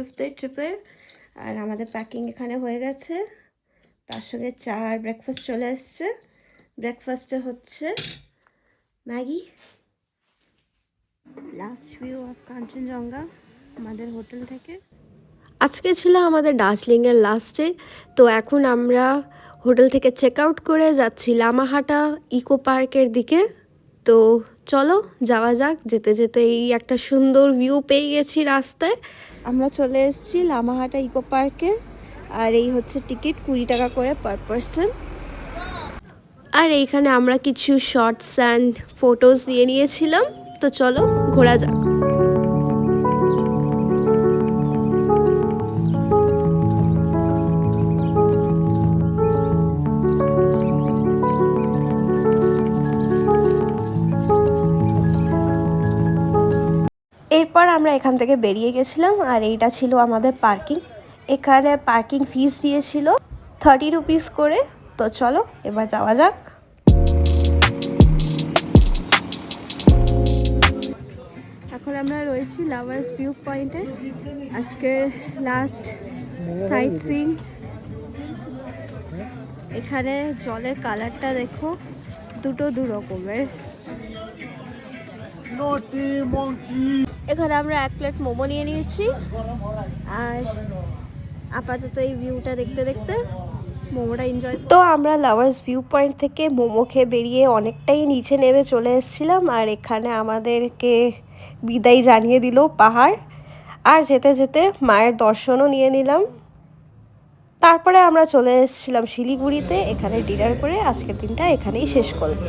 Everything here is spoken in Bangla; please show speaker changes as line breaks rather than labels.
12th ডে ট্রিপের। আর আমাদের প্যাকিং এখানে হয়ে গেছে, তার সঙ্গে চা আর ব্রেকফাস্ট চলে এসছে। ব্রেকফাস্টে হচ্ছে Maggi. Last view of Kanchenjunga আমাদের হোটেল থেকে। আজকে ছিল আমাদের দার্জিলিংয়ের লাস্ট ডে। তো এখন আমরা হোটেল থেকে চেক আউট করে যাচ্ছি লামাহাটা ইকো পার্কের দিকে। তো চলো যাওয়া যাক। যেতে যেতে এই একটা সুন্দর ভিউ পেয়ে গেছি রাস্তায়। আমরা চলে এসেছি লামাহাটা ইকো পার্কে। আর এই হচ্ছে টিকিট, 20 টাকা করে পার পারসন। আর এইখানে আমরা কিছু শর্টস অ্যান্ড ফটোজ দিয়ে নিয়েছিলাম। তো চলো ঘোরা যাক। এরপর আমরা এখান থেকে বেরিয়ে গেছিলাম। আর এইটা ছিল আমাদের পার্কিং। এখানে পার্কিং ফিস দিয়েছিল 30 রুপিস করে। তো চলো এবার যাওয়া যাক। এখন আমরা রয়েছি লাভার্স ভিউ পয়েন্টে। আজকের লাস্ট সাইট সিইং। এখানে জলের কালারটা দেখো, দু রকমের। এখানে আমরা 1 প্লেট মোমো নিয়ে নিয়েছি। আর আপাতত এই ভিউটা দেখতে দেখতে মোমোটা এনজয়। তো আমরা লাভার্স ভিউ পয়েন্ট থেকে মোমো খেয়ে বেরিয়ে অনেকটাই নিচে নেমে চলে এসেছিলাম। আর এখানে আমাদেরকে বিদায় জানিয়ে দিল পাহাড়। আর যেতে যেতে মায়ের দর্শনও নিয়ে নিলাম। তারপরে আমরা চলে এসেছিলাম শিলিগুড়িতে। এখানে ডিনার করে আজকের দিনটা এখানেই শেষ করলাম।